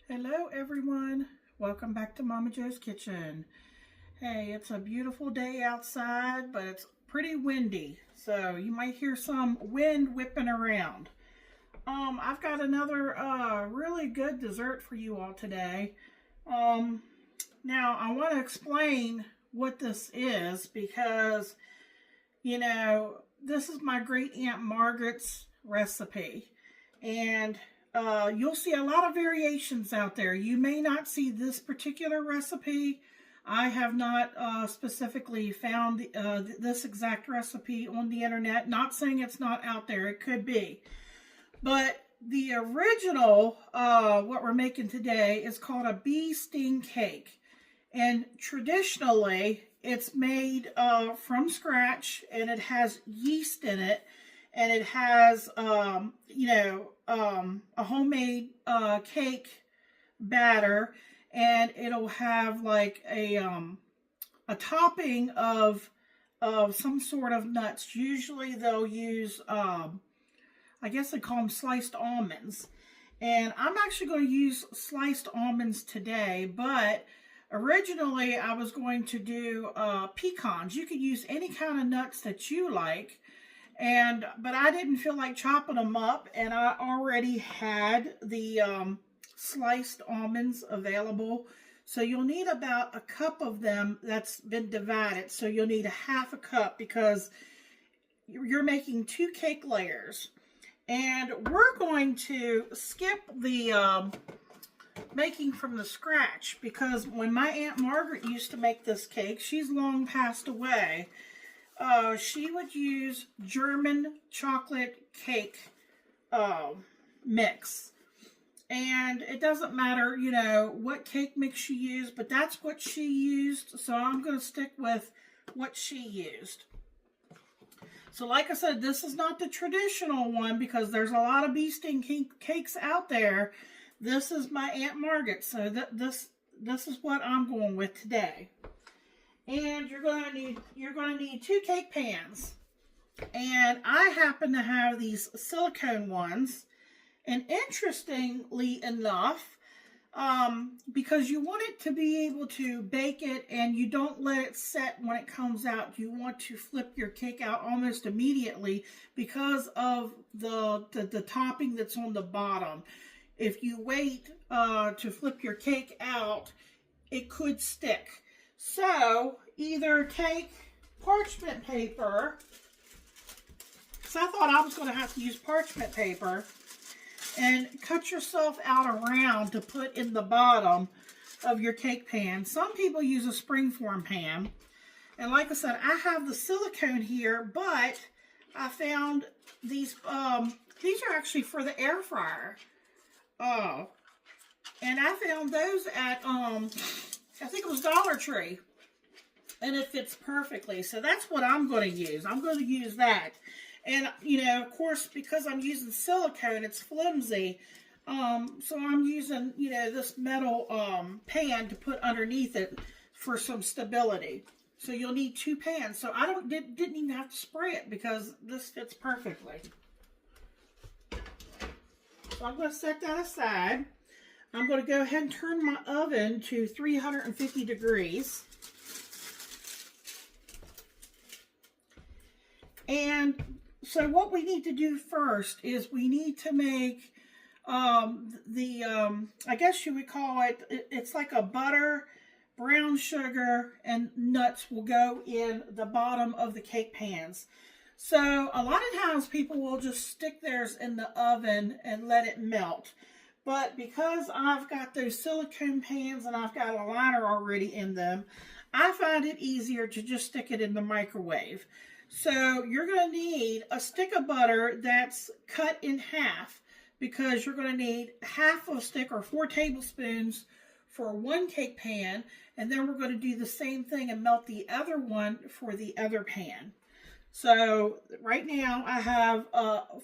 Hello everyone, welcome back to Mama Jo's Kitchen. Hey, it's a beautiful day outside, but it's pretty windy, so you might hear some wind whipping around. I've got another really good dessert for you all today. Now I want to explain what this is because, this is my great Aunt Margaret's recipe, and you'll see a lot of variations out there. You may not see this particular recipe. I have not specifically found this exact recipe on the internet. Not saying it's not out there. It could be. But the original, what we're making today, is called a bee sting cake. And traditionally, it's made from scratch, and it has yeast in it. And it has, a homemade cake batter, and it'll have like a topping of some sort of nuts. Usually they'll use, I guess they call them sliced almonds. And I'm actually going to use sliced almonds today, but originally I was going to do pecans. You could use any kind of nuts that you like. But I didn't feel like chopping them up, and I already had the sliced almonds available. So you'll need about a cup of them that's been divided. So you'll need a half a cup because you're making 2 cake layers. And we're going to skip the making from the scratch, because when my Aunt Margaret used to make this cake, she's long passed away. She would use German chocolate cake mix. And it doesn't matter, what cake mix she used, but that's what she used. So I'm going to stick with what she used. So like I said, this is not the traditional one because there's a lot of bee sting cakes out there. This is my Aunt Margaret. So this is what I'm going with today. And you're going to need 2 cake pans. And I happen to have these silicone ones. And interestingly enough, because you want it to be able to bake it and you don't let it set when it comes out. You want to flip your cake out almost immediately because of the topping that's on the bottom. If you wait to flip your cake out, it could stick. So, either take parchment paper, because I thought I was going to have to use parchment paper, and cut yourself out a round to put in the bottom of your cake pan. Some people use a springform pan. And like I said, I have the silicone here, but I found these are actually for the air fryer. And I found those at, I think it was Dollar Tree, and it fits perfectly. So that's what I'm going to use. I'm going to use that. And, of course, because I'm using silicone, it's flimsy. So I'm using, this metal pan to put underneath it for some stability. So you'll need 2 pans. So I didn't even have to spray it because this fits perfectly. So I'm going to set that aside. I'm going to go ahead and turn my oven to 350 degrees. And so what we need to do first is we need to make I guess you would call it, it's like a butter, brown sugar, and nuts will go in the bottom of the cake pans. So a lot of times people will just stick theirs in the oven and let it melt. But because I've got those silicone pans and I've got a liner already in them, I find it easier to just stick it in the microwave. So you're going to need a stick of butter that's cut in half, because you're going to need half of a stick or 4 tablespoons for 1 cake pan. And then we're going to do the same thing and melt the other one for the other pan. So right now I have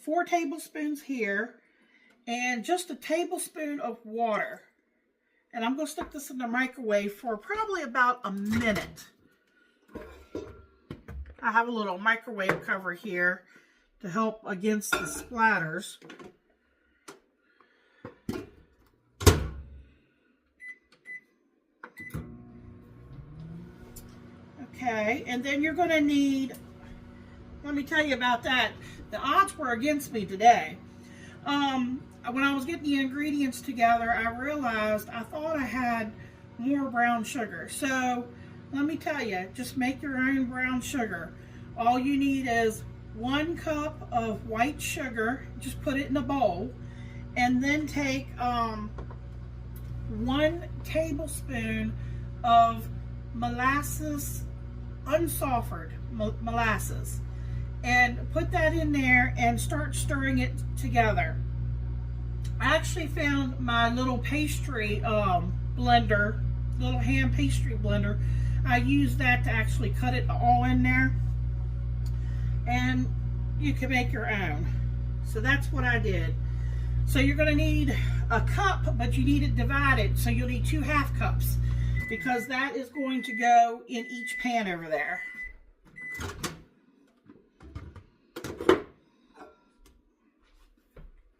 4 tablespoons here and just a tablespoon of water. And I'm going to stick this in the microwave for probably about a minute. I have a little microwave cover here to help against the splatters. Okay, and then you're going to need, let me tell you about that. The odds were against me today. When I was getting the ingredients together, I realized I thought I had more brown sugar. So let me tell you, just make your own brown sugar. All you need is 1 cup of white sugar. Just put it in a bowl, and then take 1 tablespoon of molasses, unsulfured molasses, and put that in there and start stirring it together. I actually found my little pastry blender, little hand pastry blender. I use that to actually cut it all in there, and you can make your own. So that's what I did. So you're going to need a cup, but you need it divided, so you'll need 2 half cups, because that is going to go in each pan over there.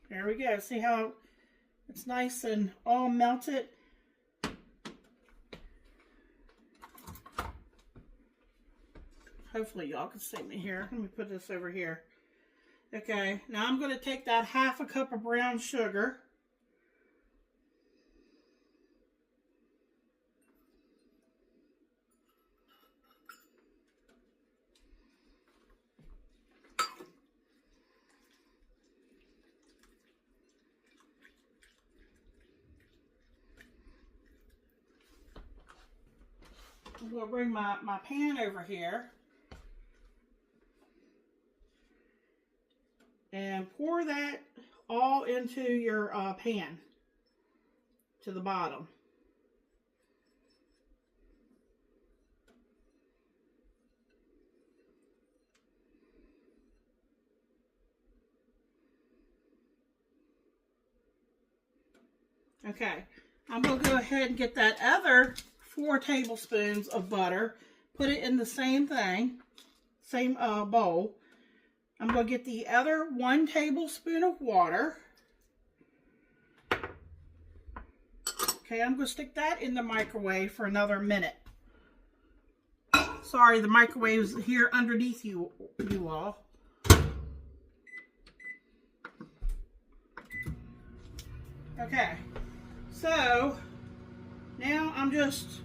There we go. See how it's nice and all melted? Hopefully y'all can see me here. Let me put this over here. Okay, now I'm going to take that 1/2 cup of brown sugar. I'm going to bring my pan over here and pour that all into your pan to the bottom. Okay, I'm going to go ahead and get that other 4 tablespoons of butter, put it in the same thing, same bowl. I'm going to get the other 1 tablespoon of water. Okay, I'm going to stick that in the microwave for another minute. Sorry, the microwave is here underneath you all. Okay, so now I'm just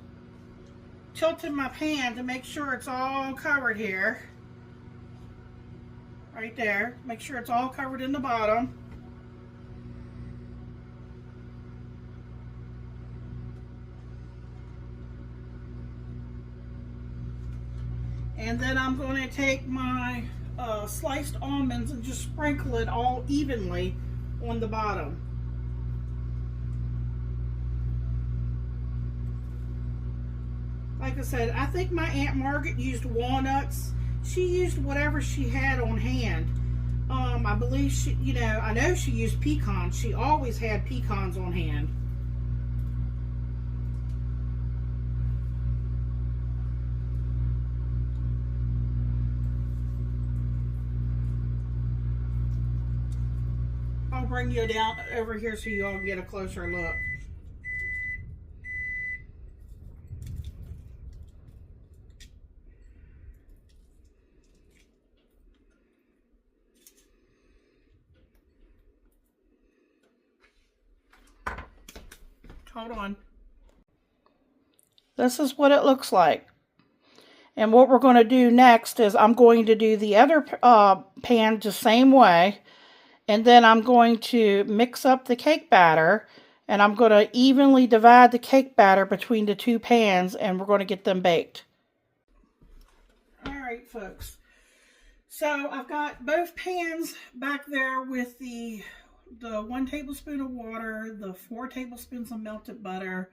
tilting my pan to make sure it's all covered here. Right there. Make sure it's all covered in the bottom. And then I'm going to take my sliced almonds and just sprinkle it all evenly on the bottom. Like I said, I think my Aunt Margaret used walnuts. She used whatever she had on hand. I believe she, I know she used pecans. She always had pecans on hand. I'll bring you down over here so you all get a closer look. Hold on. This is what it looks like. And what we're going to do next is I'm going to do the other pan the same way. And then I'm going to mix up the cake batter. And I'm going to evenly divide the cake batter between the 2 pans. And we're going to get them baked. Alright, folks. So I've got both pans back there with the 1 tablespoon of water, the 4 tablespoons of melted butter.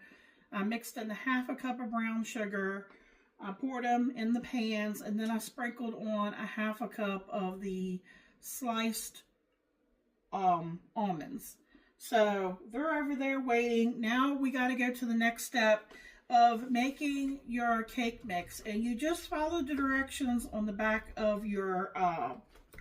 I mixed in 1/2 cup of brown sugar. I poured them in the pans, and then I sprinkled on 1/2 cup of the sliced almonds. So they're over there waiting. Now we got to go to the next step of making your cake mix, and you just follow the directions on the back of your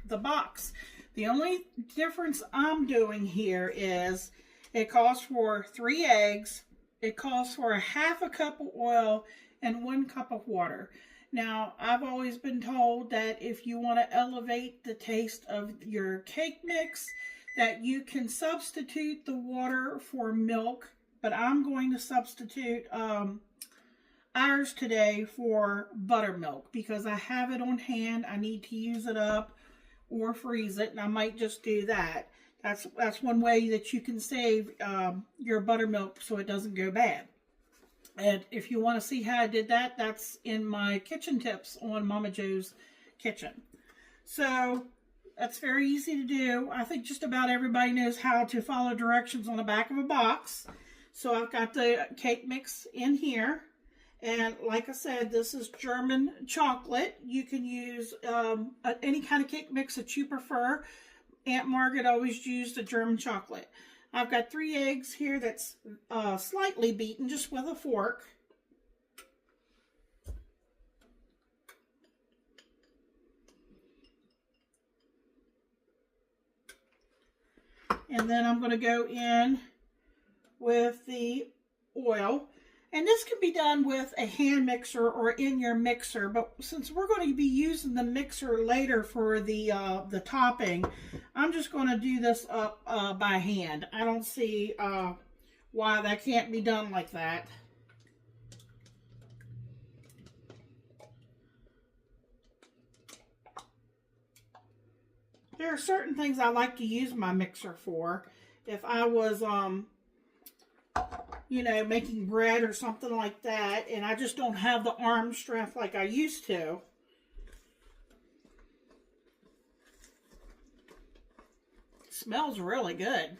the box. The only difference I'm doing here is it calls for 3 eggs, it calls for 1/2 cup of oil, and 1 cup of water. Now, I've always been told that if you want to elevate the taste of your cake mix, that you can substitute the water for milk, but I'm going to substitute ours today for buttermilk because I have it on hand. I need to use it up or freeze it, and I might just do that. That's one way that you can save your buttermilk so it doesn't go bad. And if you want to see how I did that, that's in my kitchen tips on Momma Jo's kitchen. So that's very easy to do. I think just about everybody knows how to follow directions on the back of a box. So I've got the cake mix in here. And like I said, this is German chocolate. You can use any kind of cake mix that you prefer. Aunt Margaret always used the German chocolate. I've got 3 eggs here that's slightly beaten just with a fork. And then I'm going to go in with the oil. And this can be done with a hand mixer or in your mixer, but since we're going to be using the mixer later for the topping, I'm just going to do this up by hand. I don't see why that can't be done like that. There are certain things I like to use my mixer for. If I was you know, making bread or something like that, and I just don't have the arm strength like I used to. It smells really good.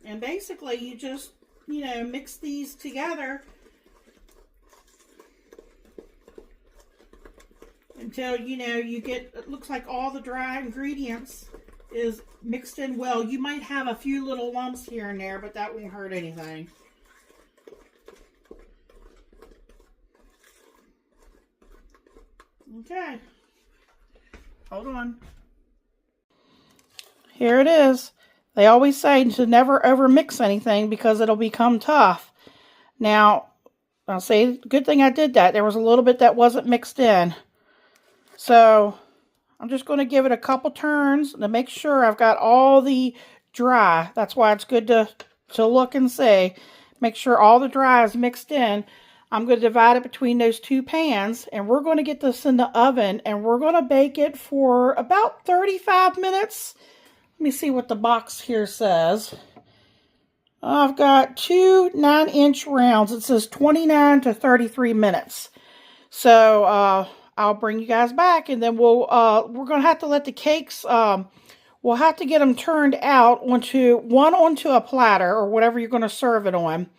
And basically you just, you know, mix these together until, you know, you get, it looks like all the dry ingredients is mixed in well. You might have a few little lumps here and there, but that won't hurt anything. Okay. Hold on. Here it is. They always say to never over mix anything because it'll become tough. Now, I'll say, good thing I did that. There was a little bit that wasn't mixed in. So I'm just going to give it a couple turns to make sure I've got all the dry. That's why it's good to look and see. Make sure all the dry is mixed in. I'm going to divide it between those 2 pans, and we're going to get this in the oven, and we're going to bake it for about 35 minutes. Let me see what the box here says. I've got 2 9-inch rounds. It says 29 to 33 minutes. So, I'll bring you guys back, and then we're going to have to let the cakes, we'll have to get them turned out onto a platter or whatever you're going to serve it on.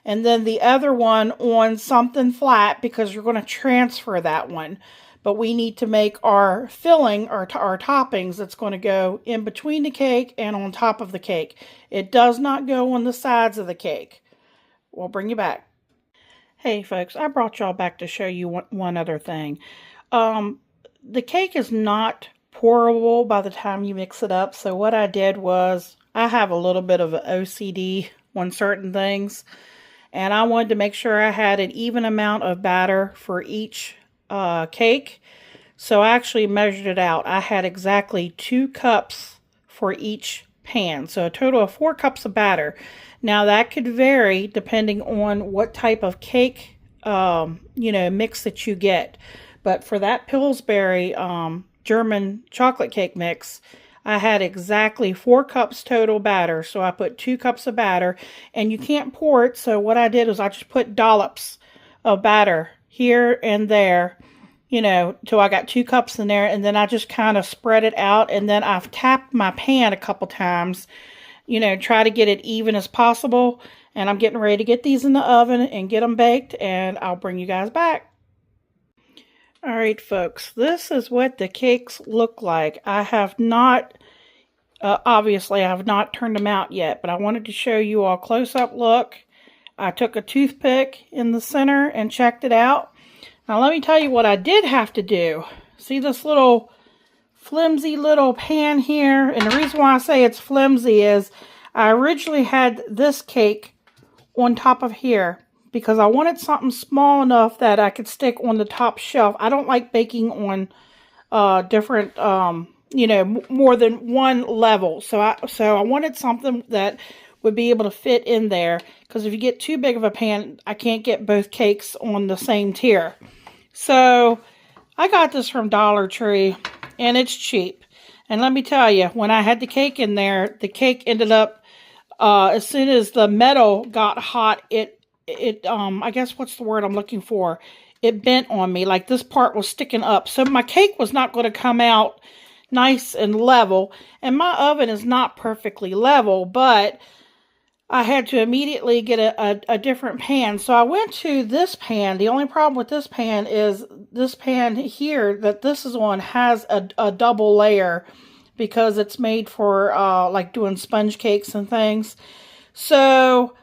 And then the other one on something flat because you're going to transfer that one. But we need to make our filling, our toppings that's going to go in between the cake and on top of the cake. It does not go on the sides of the cake. We'll bring you back. Hey folks, I brought y'all back to show you one other thing. The cake is not pourable by the time you mix it up. So what I did was, I have a little bit of an OCD on certain things. And I wanted to make sure I had an even amount of batter for each cake. So I actually measured it out. I had exactly 2 cups for each pan. So a total of 4 cups of batter. Now that could vary depending on what type of cake, you know, mix that you get. But for that Pillsbury German chocolate cake mix, I had exactly 4 cups total batter. So I put 2 cups of batter, and you can't pour it. So what I did was I just put dollops of batter here and there, you know, till I got 2 cups in there. And then I just kind of spread it out. And then I've tapped my pan a couple times, you know, try to get it even as possible. And I'm getting ready to get these in the oven and get them baked, and I'll bring you guys back. All right, folks, this is what the cakes look like. I have not, obviously, I have not turned them out yet, but I wanted to show you all close-up look. I took a toothpick in the center and checked it out. Now, let me tell you what I did have to do. See this little flimsy little pan here? And the reason why I say it's flimsy is I originally had this cake on top of here because I wanted something small enough that I could stick on the top shelf. I don't like baking on different, you know, more than one level. So I wanted something that would be able to fit in there, because if you get too big of a pan, I can't get both cakes on the same tier. So I got this from Dollar Tree, and it's cheap. And let me tell you, when I had the cake in there, the cake ended up, as soon as the metal got hot, I guess what's the word I'm looking for? It bent on me, like this part was sticking up. So my cake was not going to come out nice and level. And my oven is not perfectly level, but I had to immediately get a different pan. So I went to this pan. The only problem with this pan is this pan here that this is on has a double layer, because it's made for like doing sponge cakes and things. So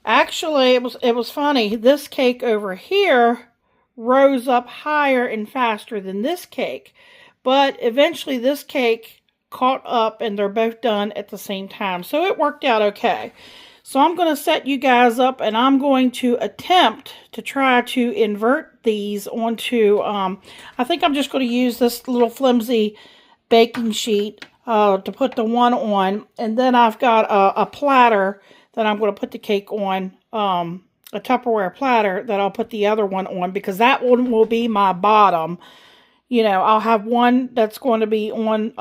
actually it was funny. This cake over here rose up higher and faster than this cake. But eventually this cake caught up and they're both done at the same time. So it worked out okay. So I'm going to set you guys up, and I'm going to attempt to try to invert these onto, I think I'm just going to use this little flimsy baking sheet to put the one on. And then I've got a platter that I'm going to put the cake on, a Tupperware platter that I'll put the other one on, because that one will be my bottom. You know, I'll have one that's going to be on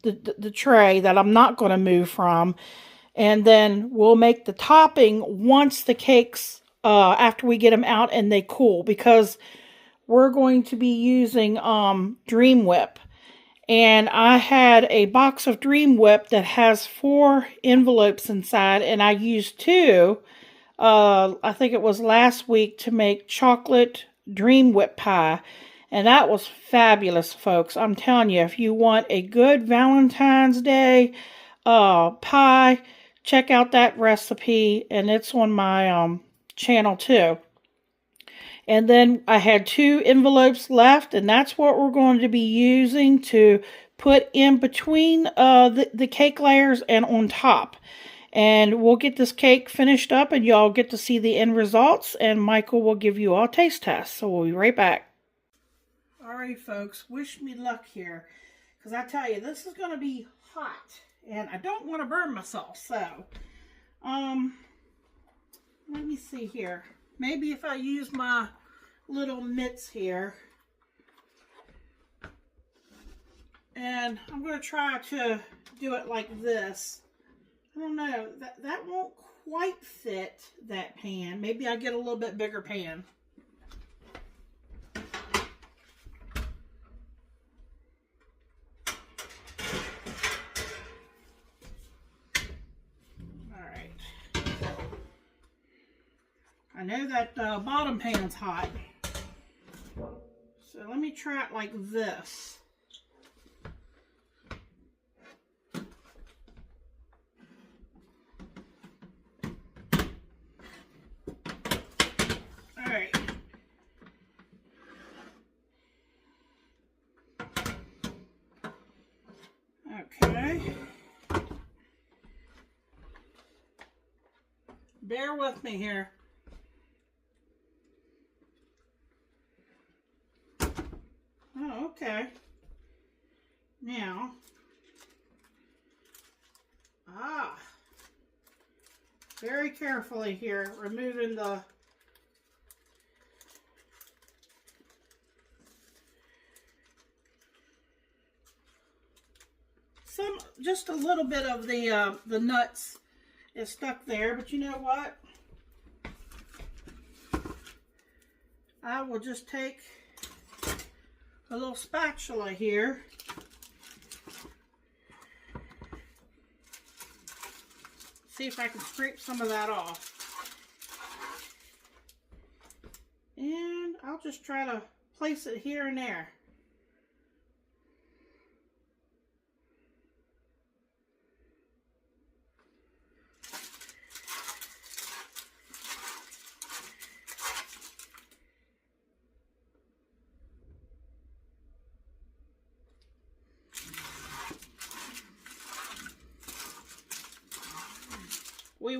the tray that I'm not going to move from. And then we'll make the topping once the cakes, after we get them out and they cool. Because we're going to be using Dream Whip. And I had a box of Dream Whip that has 4 envelopes inside. And I used 2, I think it was last week, to make chocolate Dream Whip pie. And that was fabulous, folks. I'm telling you, if you want a good Valentine's Day pie, check out that recipe, and it's on my channel too. And then I had 2 envelopes left, and that's what we're going to be using to put in between the cake layers and on top. And we'll get this cake finished up, and y'all get to see the end results, and Michael will give you all a taste test. So we'll be right back. Alright, folks, wish me luck here, because I tell you, this is going to be hot. And I don't want to burn myself, so, let me see here. Maybe if I use my little mitts here. And I'm going to try to do it like this. I don't know, that won't quite fit that pan. Maybe I get a little bit bigger pan. I know that bottom pan's hot. So let me try it like this. Alright. Okay. Bear with me here. Oh, okay. Now, very carefully here, removing the just a little bit of the nuts is stuck there, but you know what? I will just take a little spatula here. See if I can scrape some of that off. And I'll just try to place it here and there.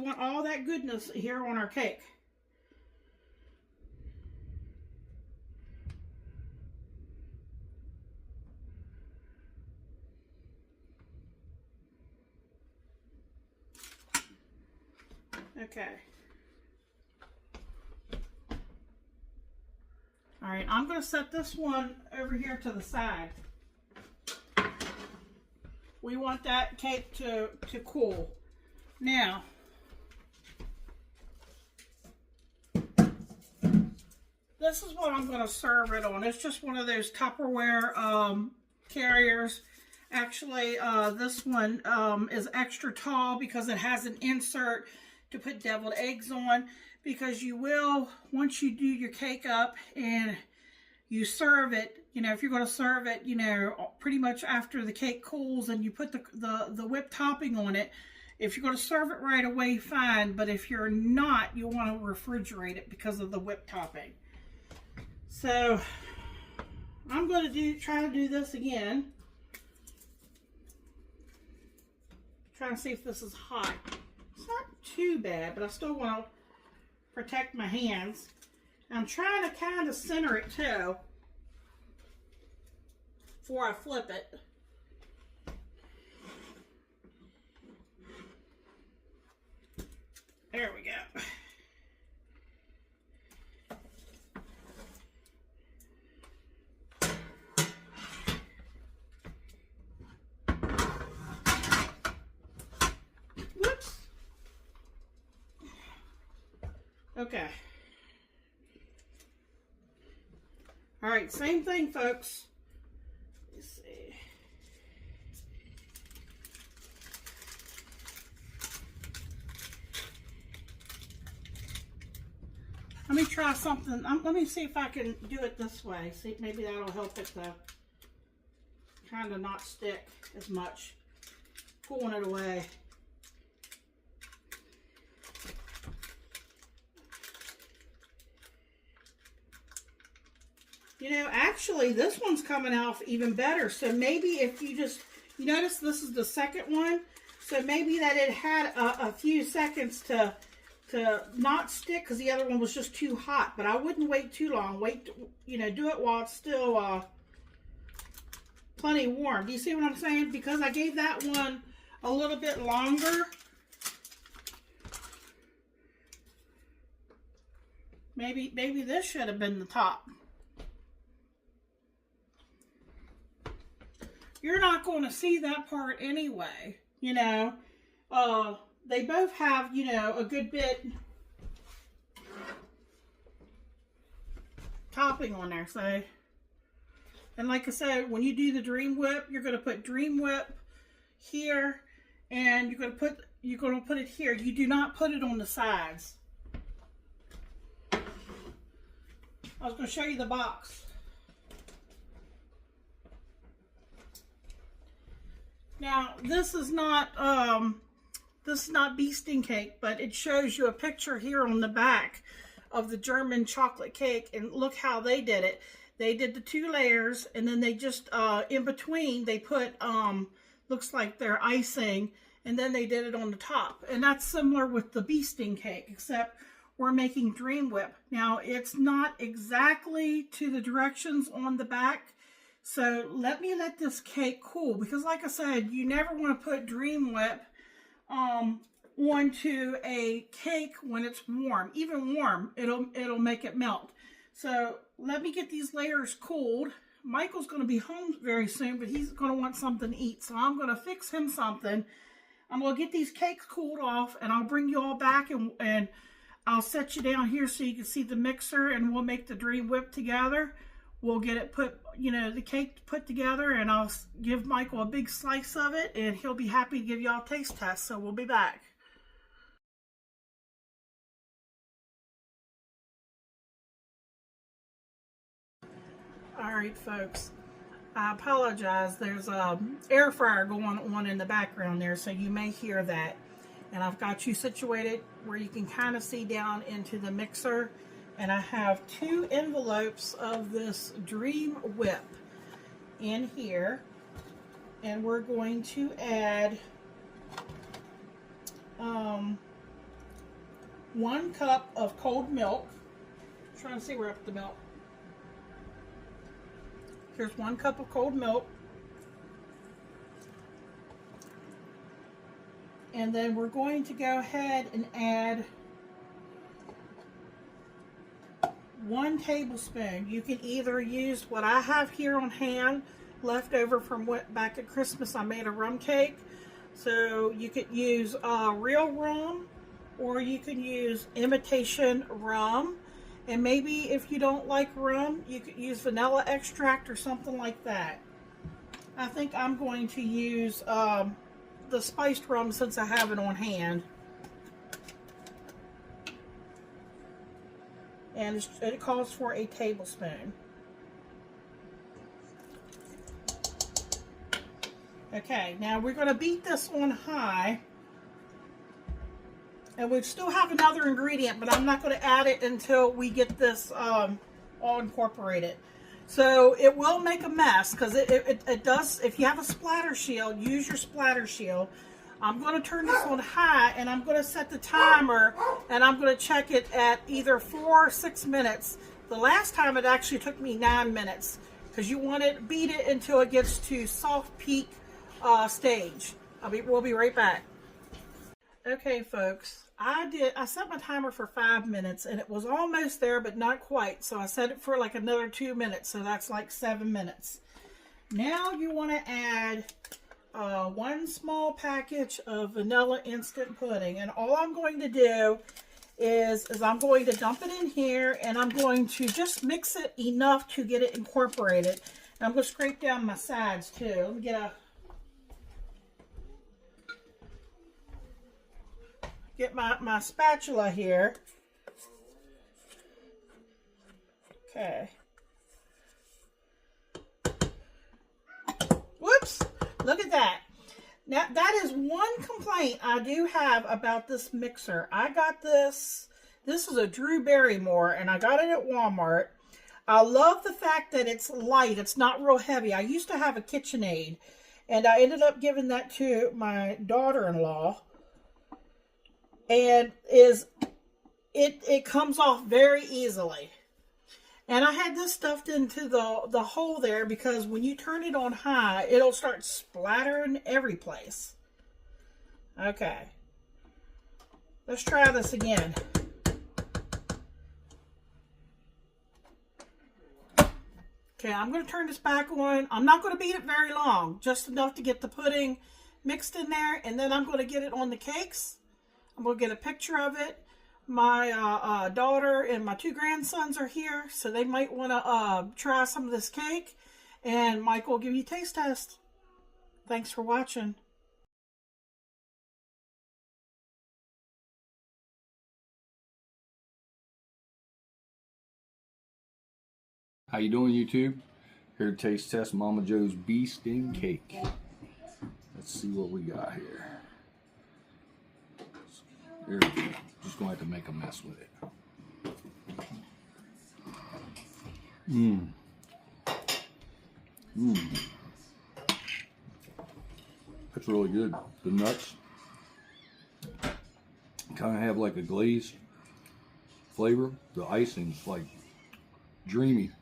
want all that goodness here on our cake. Okay. All right, I'm going to set this one over here to the side. We want that cake to cool. Now, this is what I'm going to serve it on. It's just one of those Tupperware carriers. Actually, this one is extra tall because it has an insert to put deviled eggs on, because you will, once you do your cake up and you serve it, you know, if you're going to serve it, you know, pretty much after the cake cools and you put the whipped topping on it, if you're going to serve it right away, fine, but if you're not, you'll want to refrigerate it because of the whipped topping. So I'm going to try to do this again. Trying to see if this is hot. It's not too bad, but I still want to protect my hands. I'm trying to kind of center it too before I flip it. There we go. Whoops. Okay. All right, same thing, folks. Let's see. Let me try something. Let me see if I can do it this way. See, maybe that'll help it to kind of not stick as much. Pulling it away. You know, actually, this one's coming off even better. So maybe if you just, you notice this is the second one. So maybe that it had a few seconds to not stick because the other one was just too hot. But I wouldn't wait too long. Wait, you know, do it while it's still plenty warm. Do you see what I'm saying? Because I gave that one a little bit longer. Maybe this should have been the top. You're not going to see that part anyway, you know. They both have, you know, a good bit topping on there. So, and like I said, when you do the Dream Whip, you're going to put Dream Whip here, and you're going to put it here. You do not put it on the sides. I was going to show you the box. Now, this is not bee sting cake, but it shows you a picture here on the back of the German chocolate cake, and look how they did it. They did the 2 layers, and then they just, in between, they put, looks like their icing, and then they did it on the top. And that's similar with the bee sting cake, except we're making Dream Whip. Now, it's not exactly to the directions on the back, so let this cake cool, because like I said, you never want to put Dream Whip onto a cake when it's warm. Even warm, it'll make it melt. So let me get these layers cooled. Michael's going to be home very soon, but he's going to want something to eat, so I'm going to fix him something. I'm going to get these cakes cooled off, and I'll bring you all back, and I'll set you down here so you can see the mixer, and we'll make the Dream Whip together. We'll get it put, you know, the cake put together, and I'll give Michael a big slice of it, and he'll be happy to give y'all a taste test. So we'll be back. All right, folks. I apologize. There's a air fryer going on in the background there, so you may hear that. And I've got you situated where you can kind of see down into the mixer. And I have 2 envelopes of this Dream Whip in here. And we're going to add 1 cup of cold milk. I'm trying to see where I put the milk. Here's 1 cup of cold milk. And then we're going to go ahead and add 1 tablespoon. You can either use what I have here on hand, left over from what back at Christmas I made a rum cake. So you could use real rum, or you can use imitation rum. And maybe if you don't like rum, you could use vanilla extract or something like that. I think I'm going to use the spiced rum since I have it on hand. And it calls for a tablespoon. Okay, now we're going to beat this on high. And we still have another ingredient, but I'm not going to add it until we get this all incorporated. So it will make a mess because it does. If you have a splatter shield, use your splatter shield. I'm going to turn this on high, and I'm going to set the timer, and I'm going to check it at either 4 or 6 minutes. The last time it actually took me 9 minutes because you want to beat it until it gets to soft peak stage. We'll be right back. Okay, folks. I set my timer for 5 minutes, and it was almost there, but not quite. So I set it for like another 2 minutes, so that's like 7 minutes. Now you want to add 1 small package of vanilla instant pudding, and all I'm going to do is I'm going to dump it in here, and I'm going to just mix it enough to get it incorporated. And I'm going to scrape down my sides too. Let me get my spatula here. Okay. Whoops! Look at that. Now, that is one complaint I do have about this mixer. I got this. This is a Drew Barrymore, and I got it at Walmart. I love the fact that it's light. It's not real heavy. I used to have a KitchenAid, and I ended up giving that to my daughter-in-law. And it comes off very easily. And I had this stuffed into the hole there because when you turn it on high, it'll start splattering every place. Okay. Let's try this again. Okay, I'm going to turn this back on. I'm not going to beat it very long, just enough to get the pudding mixed in there, and then I'm going to get it on the cakes. I'm going to get a picture of it. My daughter and my 2 grandsons are here, so they might want to try some of this cake. And Mike will give you a taste test. Thanks for watching. How you doing, YouTube? Here to taste test Momma Jo's bee sting cake. Let's see what we got here. There we go. Just gonna have to make a mess with it. That's really good. The nuts kind of have like a glazed flavor. The icing's like dreamy.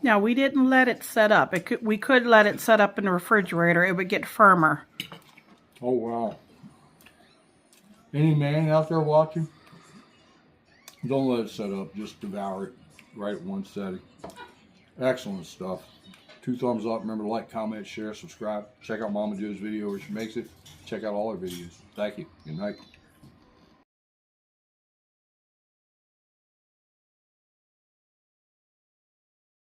Now, we didn't let it set up. We could let it set up in the refrigerator. It would get firmer. Oh, wow. Any man out there watching? Don't let it set up. Just devour it right at one setting. Excellent stuff. 2 thumbs up. Remember to like, comment, share, subscribe. Check out Momma Jo's video where she makes it. Check out all her videos. Thank you. Good night.